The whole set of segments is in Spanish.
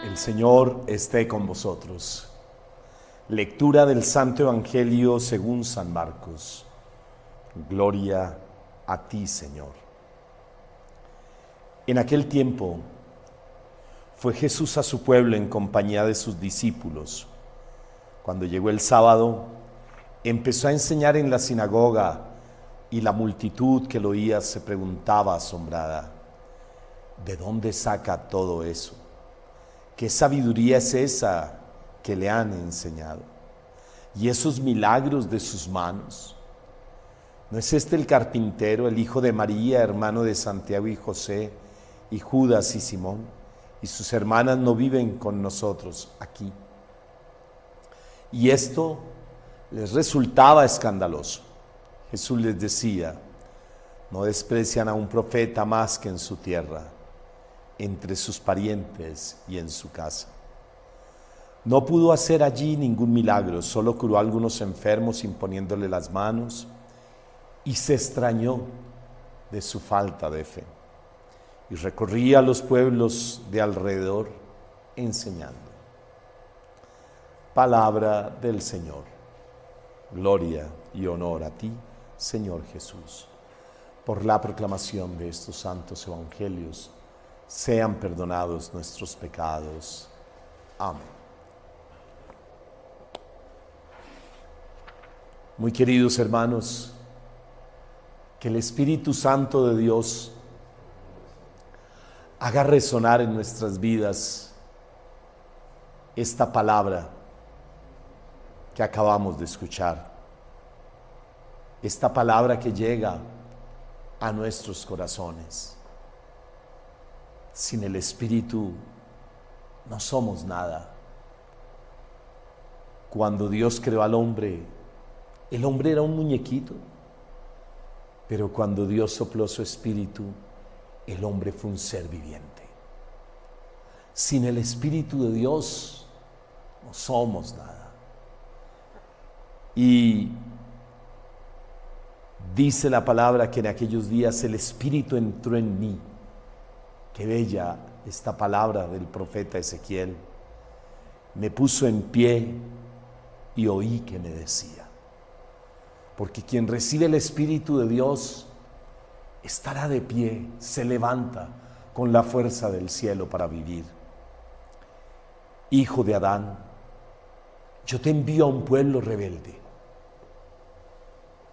El Señor esté con vosotros. Lectura del Santo Evangelio según San Marcos. Gloria a ti, Señor. En aquel tiempo fue Jesús a su pueblo en compañía de sus discípulos. Cuando llegó el sábado, empezó a enseñar en la sinagoga y la multitud que lo oía se preguntaba asombrada: ¿de dónde saca todo eso? ¿Qué sabiduría es esa que le han enseñado? ¿Y esos milagros de sus manos? ¿No es este el carpintero, el hijo de María, hermano de Santiago y José, y Judas y Simón? ¿Y sus hermanas no viven con nosotros aquí? Y esto les resultaba escandaloso. Jesús les decía: no desprecian a un profeta más que en su tierra, entre sus parientes y en su casa. No pudo hacer allí ningún milagro, solo curó a algunos enfermos imponiéndole las manos, y se extrañó de su falta de fe. Y recorría los pueblos de alrededor enseñando. Palabra del Señor. Gloria y honor a ti, Señor Jesús. Por la proclamación de estos santos evangelios, sean perdonados nuestros pecados. Amén. Muy queridos hermanos, que el Espíritu Santo de Dios haga resonar en nuestras vidas esta palabra que acabamos de escuchar, esta palabra que llega a nuestros corazones. Sin el Espíritu no somos nada. Cuando Dios creó al hombre, el hombre era un muñequito, pero cuando Dios sopló su Espíritu, el hombre fue un ser viviente. Sin el Espíritu de Dios no somos nada. Y dice la palabra que en aquellos días el Espíritu entró en mí. Qué bella esta palabra del profeta Ezequiel. Me puso en pie y oí que me decía. Porque quien recibe el Espíritu de Dios estará de pie, se levanta con la fuerza del cielo para vivir. Hijo de Adán, yo te envío a un pueblo rebelde.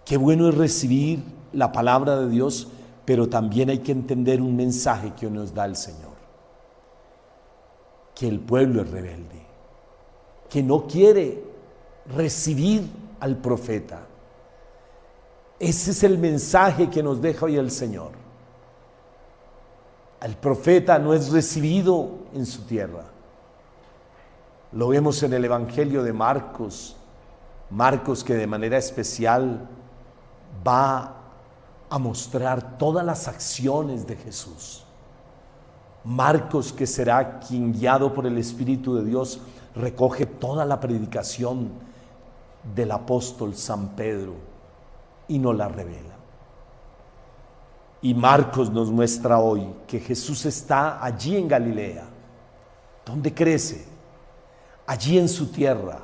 Qué bueno es recibir la palabra de Dios, pero también hay que entender un mensaje que nos da el Señor. Que el pueblo es rebelde, que no quiere recibir al profeta. Ese es el mensaje que nos deja hoy el Señor. El profeta no es recibido en su tierra. Lo vemos en el Evangelio de Marcos. Marcos, que de manera especial va a mostrar todas las acciones de Jesús. Marcos, que será quien, guiado por el Espíritu de Dios, recoge toda la predicación del apóstol San Pedro y nos la revela. Y Marcos nos muestra hoy que Jesús está allí en Galilea, donde crece, allí en su tierra.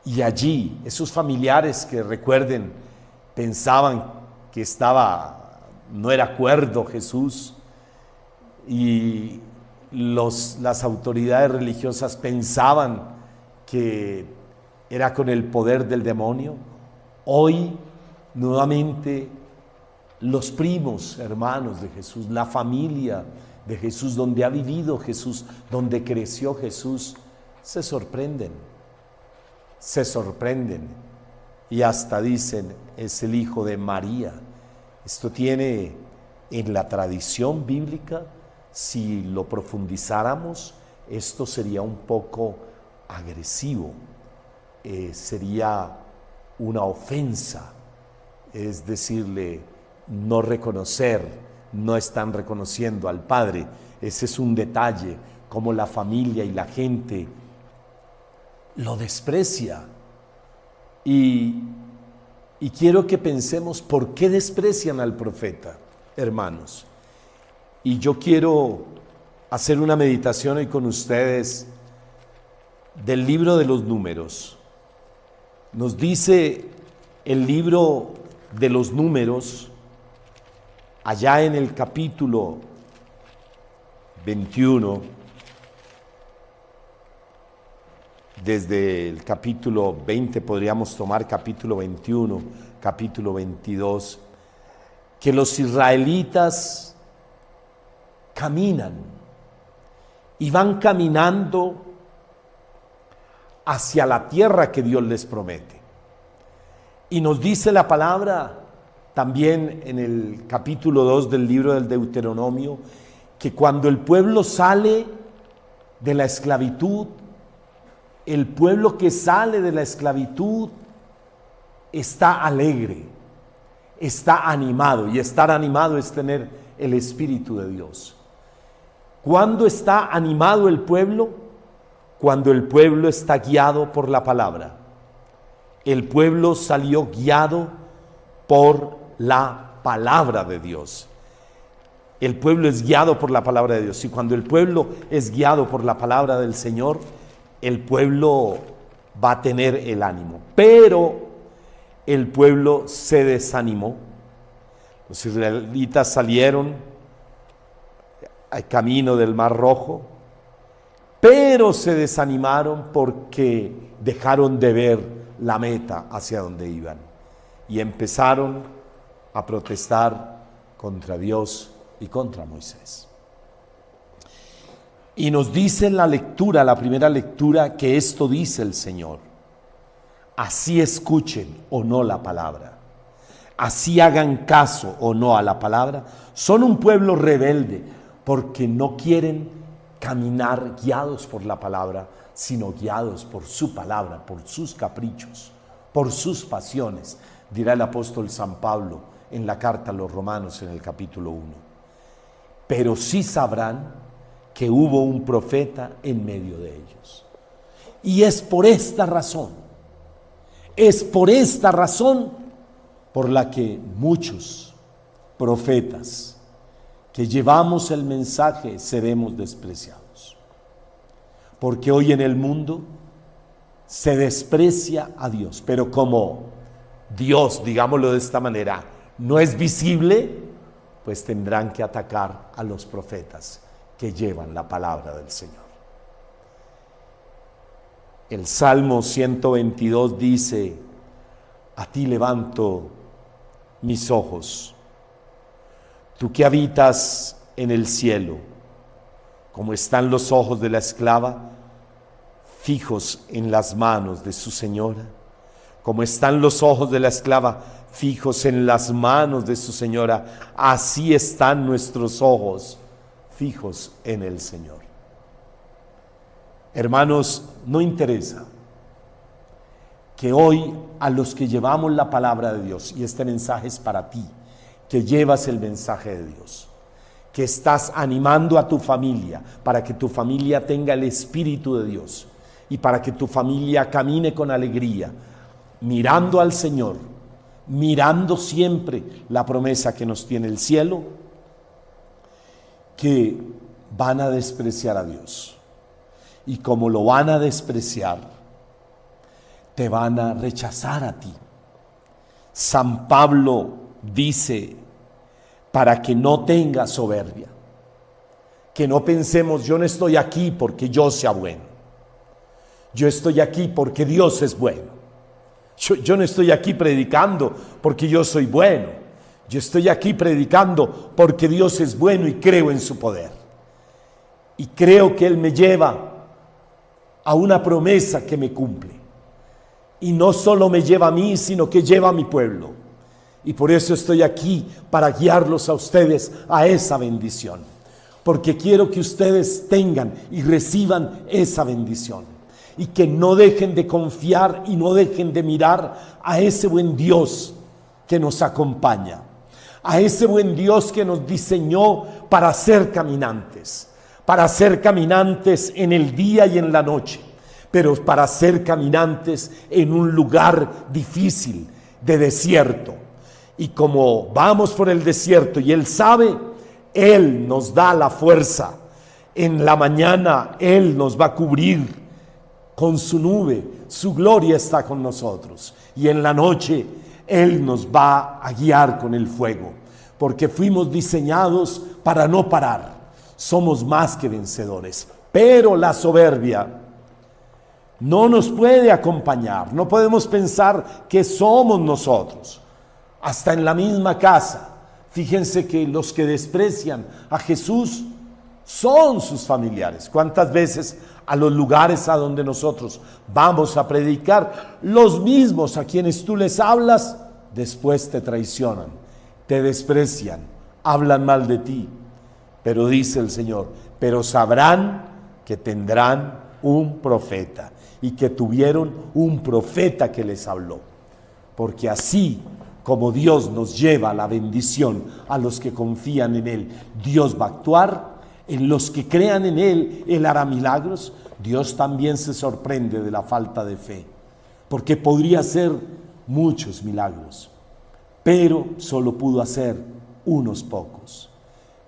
Y allí esos familiares que, recuerden, pensaban que no era cuerdo Jesús, y las autoridades religiosas pensaban que era con el poder del demonio. Hoy nuevamente los primos hermanos de Jesús, la familia de Jesús, donde ha vivido Jesús, donde creció Jesús, se sorprenden y hasta dicen: es el hijo de María. Esto tiene, en la tradición bíblica, si lo profundizáramos, esto sería un poco agresivo, sería una ofensa, es decirle, no reconocer, no están reconociendo al Padre. Ese es un detalle, como la familia y la gente lo desprecia. Y quiero que pensemos por qué desprecian al profeta, hermanos. Y yo quiero hacer una meditación hoy con ustedes del libro de los Números. Nos dice el libro de los Números, allá en el capítulo 21, desde el capítulo 20 podríamos tomar capítulo 21, capítulo 22, que los israelitas caminan y van caminando hacia la tierra que Dios les promete. Y nos dice la palabra también en el capítulo 2 del libro del Deuteronomio, que cuando el pueblo sale de la esclavitud, el pueblo que sale de la esclavitud está alegre, está animado, y estar animado es tener el Espíritu de Dios. ¿Cuándo está animado el pueblo? Cuando el pueblo está guiado por la palabra. El pueblo salió guiado por la palabra de Dios. El pueblo es guiado por la palabra de Dios. Y cuando el pueblo es guiado por la palabra del Señor, el pueblo va a tener el ánimo. Pero el pueblo se desanimó. Los israelitas salieron al camino del Mar Rojo, pero se desanimaron porque dejaron de ver la meta hacia donde iban y empezaron a protestar contra Dios y contra Moisés. Y nos dice en la lectura, la primera lectura, que esto dice el Señor: así escuchen o no la palabra, así hagan caso o no a la palabra. Son un pueblo rebelde porque no quieren caminar guiados por la palabra, sino guiados por su palabra, por sus caprichos, por sus pasiones, dirá el apóstol San Pablo en la carta a los Romanos en el capítulo 1. Pero sí sabrán que hubo un profeta en medio de ellos. Y es por esta razón por la que muchos profetas que llevamos el mensaje seremos despreciados. Porque hoy en el mundo se desprecia a Dios, pero como Dios, digámoslo de esta manera, no es visible, pues tendrán que atacar a los profetas que llevan la palabra del Señor. El Salmo 122 dice: a ti levanto mis ojos, tú que habitas en el cielo, como están los ojos de la esclava fijos en las manos de su señora, como están los ojos de la esclava fijos en las manos de su señora, así están nuestros ojos fijos en el Señor. Hermanos, no interesa que hoy a los que llevamos la palabra de Dios, y este mensaje es para ti, que llevas el mensaje de Dios, que estás animando a tu familia para que tu familia tenga el Espíritu de Dios y para que tu familia camine con alegría, mirando al Señor, mirando siempre la promesa que nos tiene el cielo, que van a despreciar a Dios. Y como lo van a despreciar, te van a rechazar a ti. San Pablo dice, para que no tengas soberbia, que no pensemos, yo no estoy aquí porque yo sea bueno, yo estoy aquí porque Dios es bueno. Yo no estoy aquí predicando porque yo soy bueno, yo estoy aquí predicando porque Dios es bueno y creo en su poder. Y creo que Él me lleva a una promesa que me cumple. Y no solo me lleva a mí, sino que lleva a mi pueblo. Y por eso estoy aquí, para guiarlos a ustedes a esa bendición. Porque quiero que ustedes tengan y reciban esa bendición. Y que no dejen de confiar y no dejen de mirar a ese buen Dios que nos acompaña. A ese buen Dios que nos diseñó para ser caminantes. Para ser caminantes en el día y en la noche, pero para ser caminantes en un lugar difícil, de desierto. Y como vamos por el desierto y Él sabe, Él nos da la fuerza, En la mañana Él nos va a cubrir con su nube, su gloria está con nosotros. Y en la noche Él nos va a guiar con el fuego, porque fuimos diseñados para no parar. Somos más que vencedores. Pero la soberbia no nos puede acompañar. No podemos pensar que somos nosotros. Hasta en la misma casa, fíjense que los que desprecian a Jesús son sus familiares. ¿Cuántas veces a los lugares a donde nosotros vamos a predicar, los mismos a quienes tú les hablas, después te traicionan, te desprecian, hablan mal de ti? Pero dice el Señor, pero sabrán que tendrán un profeta y que tuvieron un profeta que les habló. Porque así como Dios nos lleva la bendición a los que confían en Él, Dios va a actuar. En los que crean en Él, Él hará milagros. Dios también se sorprende de la falta de fe, porque podría hacer muchos milagros, pero solo pudo hacer unos pocos.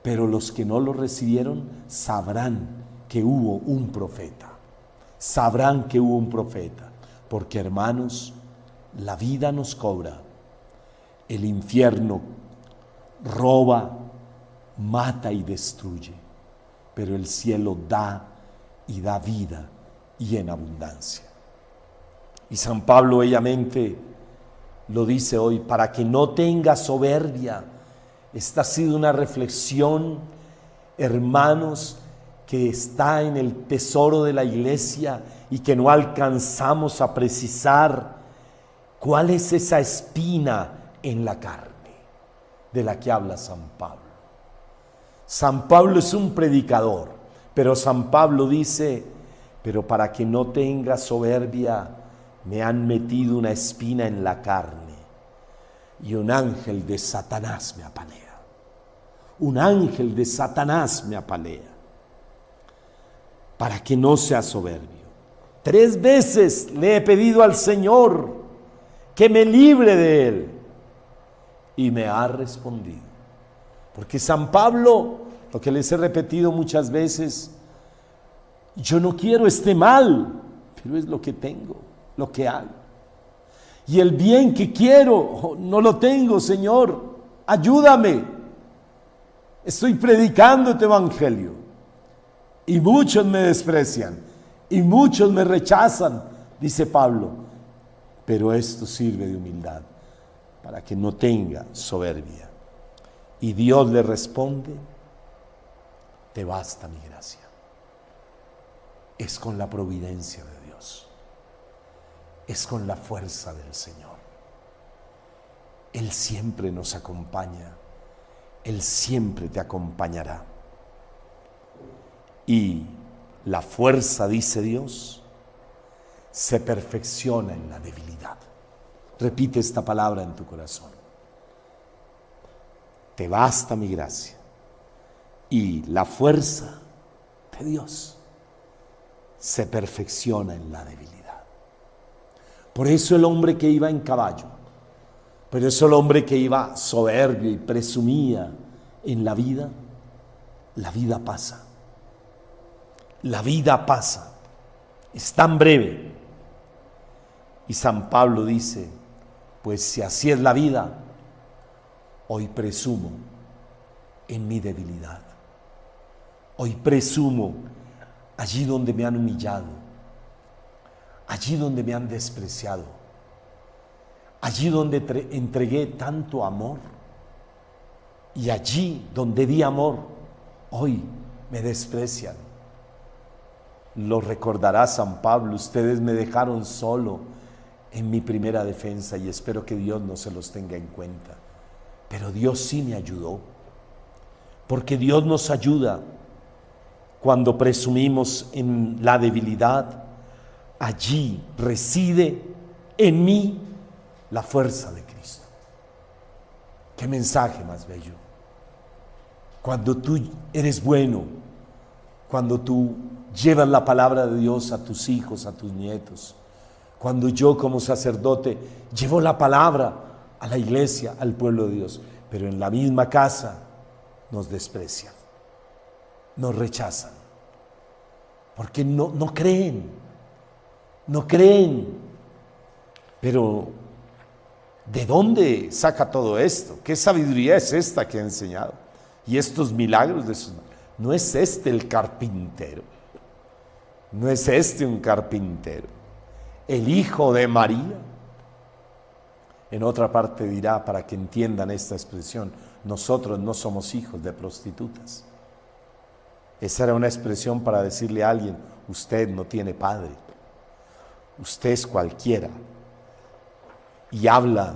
Pero los que no lo recibieron sabrán que hubo un profeta. Sabrán que hubo un profeta, porque hermanos, la vida nos cobra. El infierno roba, mata y destruye, pero el cielo da y da vida y en abundancia. Y San Pablo bellamente lo dice hoy, para que no tenga soberbia. Esta ha sido una reflexión, hermanos, que está en el tesoro de la iglesia y que no alcanzamos a precisar cuál es esa espina en la carne de la que habla San Pablo. San Pablo es un predicador, pero San Pablo dice, pero para que no tenga soberbia, me han metido una espina en la carne y un ángel de Satanás me apalea. Un ángel de Satanás me apalea, para que no sea soberbio. 3 veces le he pedido al Señor que me libre de él, y me ha respondido. Porque San Pablo, lo que les he repetido muchas veces, yo no quiero este mal, pero es lo que tengo, lo que hago. Y el bien que quiero, no lo tengo, Señor, ayúdame. Estoy predicando este evangelio y muchos me desprecian y muchos me rechazan, dice Pablo, pero esto sirve de humildad para que no tenga soberbia. Y Dios le responde, te basta mi gracia. Es con la providencia de Dios, es con la fuerza del Señor. Él siempre nos acompaña, Él siempre te acompañará. Y la fuerza, dice Dios, se perfecciona en la debilidad. Repite esta palabra en tu corazón. Te basta mi gracia. Y la fuerza de Dios se perfecciona en la debilidad. Por eso el hombre que iba en caballo, por eso el hombre que iba soberbio y presumía en la vida pasa. La vida pasa, es tan breve. Y San Pablo dice, pues si así es la vida, hoy presumo en mi debilidad. Hoy presumo allí donde me han humillado, allí donde me han despreciado, allí donde entregué tanto amor, y allí donde di amor, hoy me desprecian. Lo recordará San Pablo, ustedes me dejaron solo en mi primera defensa y espero que Dios no se los tenga en cuenta. Pero Dios sí me ayudó, porque Dios nos ayuda cuando presumimos en la debilidad. Allí reside en mí la fuerza de Cristo. Qué mensaje más bello. Cuando tú eres bueno, cuando tú llevas la palabra de Dios a tus hijos, a tus nietos, cuando yo como sacerdote llevo la palabra a la iglesia, al pueblo de Dios, pero en la misma casa nos desprecian, nos rechazan. porque no creen, no creen. Pero, ¿de dónde saca todo esto? ¿Qué sabiduría es esta que ha enseñado? Y estos milagros de sus manos. ¿No es este el carpintero? ¿No es este un carpintero? El hijo de María. En otra parte dirá, para que entiendan esta expresión, nosotros no somos hijos de prostitutas. Esa era una expresión para decirle a alguien, usted no tiene padre, usted es cualquiera. Y habla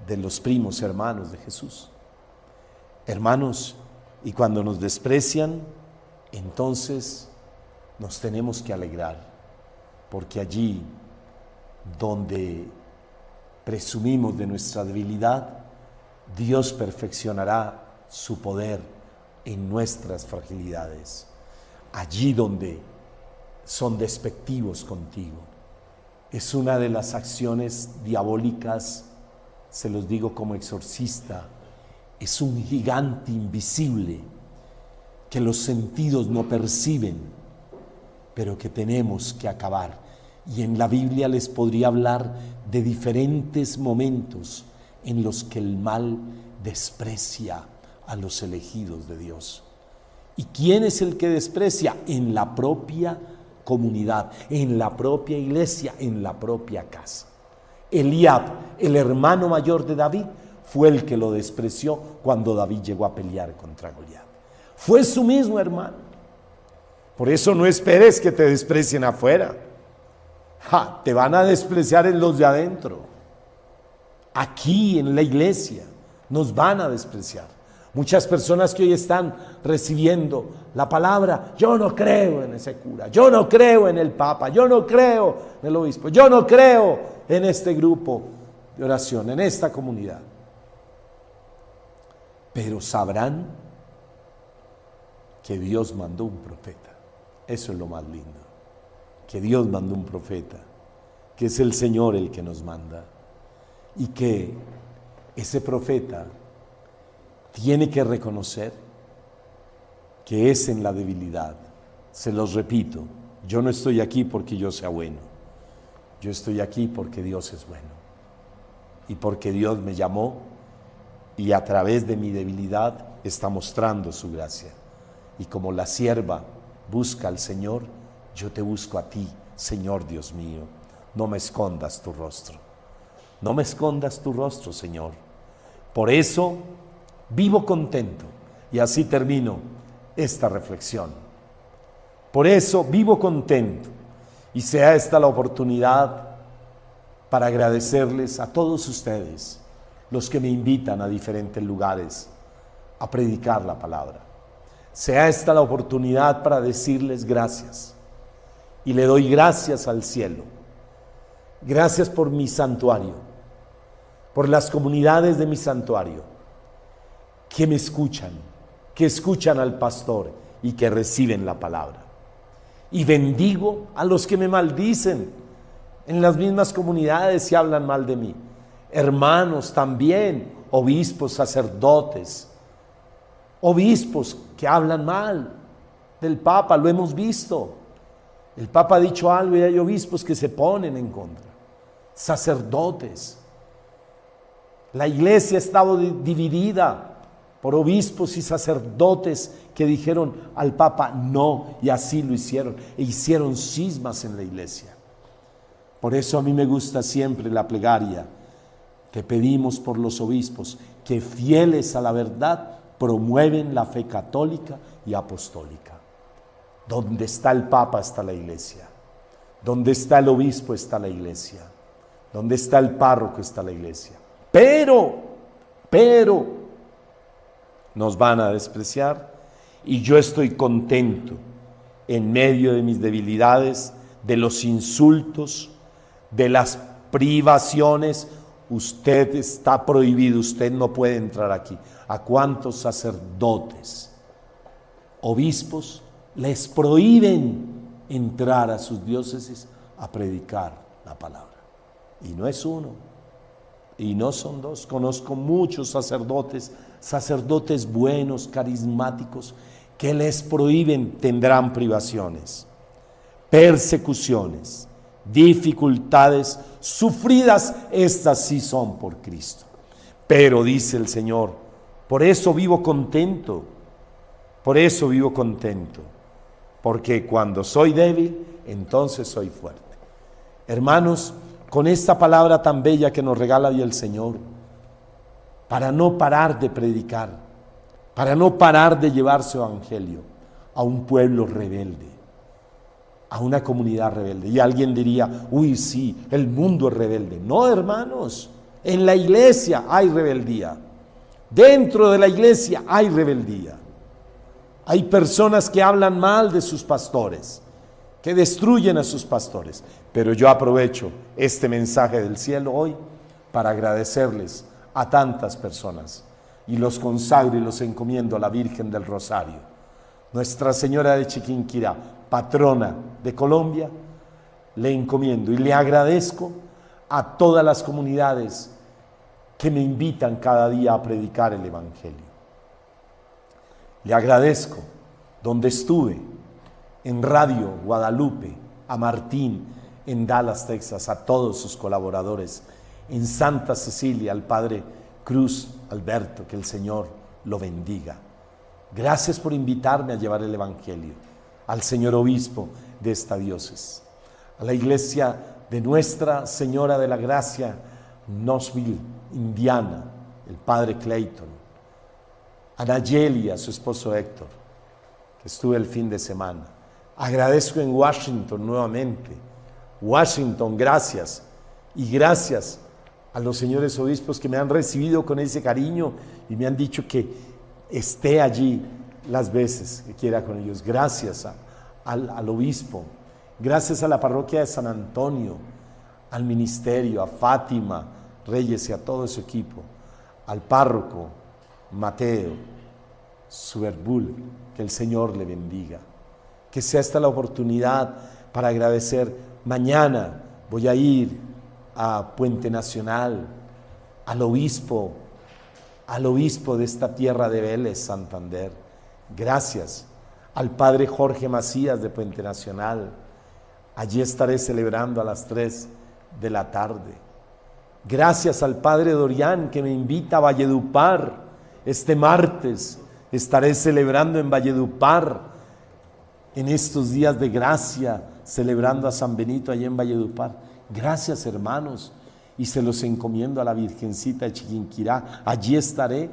de los primos hermanos de Jesús. Hermanos, y cuando nos desprecian, entonces nos tenemos que alegrar, porque allí donde presumimos de nuestra debilidad, Dios perfeccionará su poder en nuestras fragilidades. Allí donde son despectivos contigo, es una de las acciones diabólicas, se los digo como exorcista, es un gigante invisible que los sentidos no perciben, pero que tenemos que acabar. Y en la Biblia les podría hablar de diferentes momentos en los que el mal desprecia a los elegidos de Dios. ¿Y quién es el que desprecia? En la propia comunidad, en la propia iglesia, en la propia casa. Eliab, el hermano mayor de David, fue el que lo despreció cuando David llegó a pelear contra Goliat. Fue su mismo hermano. Por eso no esperes que te desprecien afuera. Te van a despreciar en los de adentro. Aquí en la iglesia nos van a despreciar. Muchas personas que hoy están recibiendo la palabra, yo no creo en ese cura, yo no creo en el papa, yo no creo en el obispo, yo no creo en este grupo de oración, en esta comunidad. Pero sabrán que Dios mandó un profeta. Eso es lo más lindo, que Dios mandó un profeta, que es el Señor el que nos manda, y que ese profeta tiene que reconocer que es en la debilidad. Se los repito, yo no estoy aquí porque yo sea bueno, yo estoy aquí porque Dios es bueno, y porque Dios me llamó, y a través de mi debilidad está mostrando su gracia. Y como la sierva busca al Señor, yo te busco a ti, Señor Dios mío. No me escondas tu rostro. No me escondas tu rostro, Señor. Por eso vivo contento. Y así termino esta reflexión. Por eso vivo contento. Y sea esta la oportunidad para agradecerles a todos ustedes, los que me invitan a diferentes lugares a predicar la palabra. Sea esta la oportunidad para decirles gracias. Y le doy gracias al cielo. Gracias por mi santuario, por las comunidades de mi santuario, que me escuchan, que escuchan al pastor y que reciben la palabra. Y bendigo a los que me maldicen en las mismas comunidades y hablan mal de mí. Hermanos también, obispos, sacerdotes, obispos que hablan mal del Papa, lo hemos visto. El Papa ha dicho algo y hay obispos que se ponen en contra. Sacerdotes. La iglesia ha estado dividida por obispos y sacerdotes que dijeron al Papa no, y así lo hicieron, e hicieron cismas en la iglesia. Por eso a mí me gusta siempre la plegaria que pedimos por los obispos, que fieles a la verdad promueven la fe católica y apostólica. Donde está el Papa está la iglesia, donde está el obispo está la iglesia, donde está el párroco está la iglesia. Pero nos van a despreciar, y yo estoy contento en medio de mis debilidades, de los insultos, de las privaciones. Usted está prohibido, usted no puede entrar aquí. ¿A cuántos sacerdotes, obispos, les prohíben entrar a sus diócesis a predicar la palabra? Y no es uno, y no son dos. Conozco muchos sacerdotes buenos, carismáticos, que les prohíben, tendrán privaciones. persecuciones, dificultades sufridas, estas sí son por Cristo. Pero dice el Señor, por eso vivo contento, porque cuando soy débil, entonces soy fuerte. Hermanos, con esta palabra tan bella que nos regala hoy el Señor, para no parar de predicar, para no parar de llevar su evangelio a un pueblo rebelde, a una comunidad rebelde. Y alguien diría, uy, sí, el mundo es rebelde. No, hermanos, en la iglesia hay rebeldía. Dentro de la iglesia hay rebeldía. Hay personas que hablan mal de sus pastores, que destruyen a sus pastores. Pero yo aprovecho este mensaje del cielo hoy para agradecerles a tantas personas y los consagro y los encomiendo a la Virgen del Rosario, Nuestra Señora de Chiquinquirá, patrona de Colombia. Le encomiendo y le agradezco a todas las comunidades que me invitan cada día a predicar el Evangelio. Le agradezco donde estuve, en Radio Guadalupe, a Martín, en Dallas, Texas, a todos sus colaboradores, en Santa Cecilia, al Padre Cruz Alberto, que el Señor lo bendiga. Gracias por invitarme a llevar el Evangelio, al Señor Obispo de esta diócesis, a la iglesia de Nuestra Señora de la Gracia, Knoxville, Indiana, el Padre Clayton, a Nayeli, a su esposo Héctor, que estuve el fin de semana. Agradezco en Washington nuevamente. Washington, gracias. Y gracias a los señores obispos que me han recibido con ese cariño y me han dicho que esté allí las veces que quiera con ellos. Gracias al obispo, gracias a la parroquia de San Antonio, al ministerio, a Fátima Reyes y a todo su equipo, al párroco Mateo Suberbul, que el Señor le bendiga. Que sea esta la oportunidad para agradecer. Mañana voy a ir a Puente Nacional, al obispo de esta tierra de Vélez, Santander. Gracias al padre Jorge Macías de Puente Nacional. Allí estaré celebrando a las 3 de la tarde. Gracias al padre Dorián, que me invita a Valledupar. Este martes estaré celebrando en Valledupar, en estos días de gracia, celebrando a San Benito allá en Valledupar. Gracias, hermanos, y se los encomiendo a la Virgencita de Chiquinquirá. Allí estaré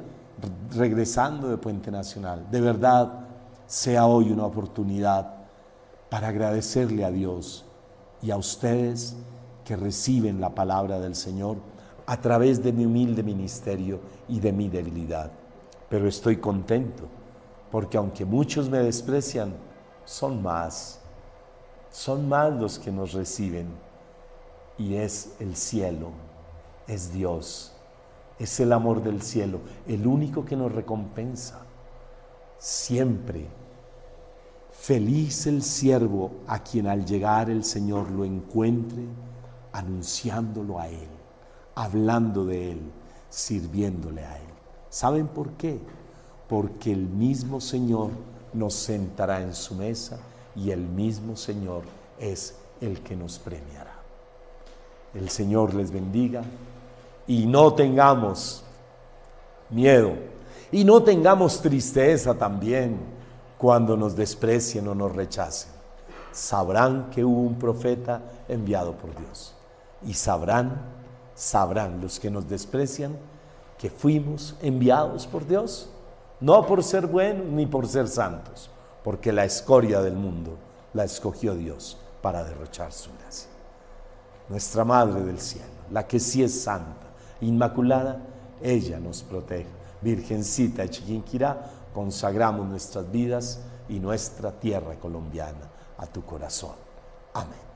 regresando de Puente Nacional. De verdad, sea hoy una oportunidad para agradecerle a Dios y a ustedes que reciben la palabra del Señor a través de mi humilde ministerio y de mi debilidad. Pero estoy contento, porque aunque muchos me desprecian, son más los que nos reciben, y es el cielo, es Dios, es el amor del cielo, el único que nos recompensa. Siempre, feliz el siervo a quien al llegar el Señor lo encuentre, anunciándolo a Él, hablando de Él, sirviéndole a Él. ¿Saben por qué? Porque el mismo Señor nos sentará en su mesa y el mismo Señor es el que nos premiará. El Señor les bendiga y no tengamos miedo y no tengamos tristeza también cuando nos desprecien o nos rechacen. Sabrán que hubo un profeta enviado por Dios y sabrán los que nos desprecian que fuimos enviados por Dios, no por ser buenos ni por ser santos, porque la escoria del mundo la escogió Dios para derrochar su gracia. Nuestra Madre del Cielo, la que sí es santa, inmaculada, ella nos protege. Virgencita de Chiquinquirá, consagramos nuestras vidas y nuestra tierra colombiana a tu corazón. Amén.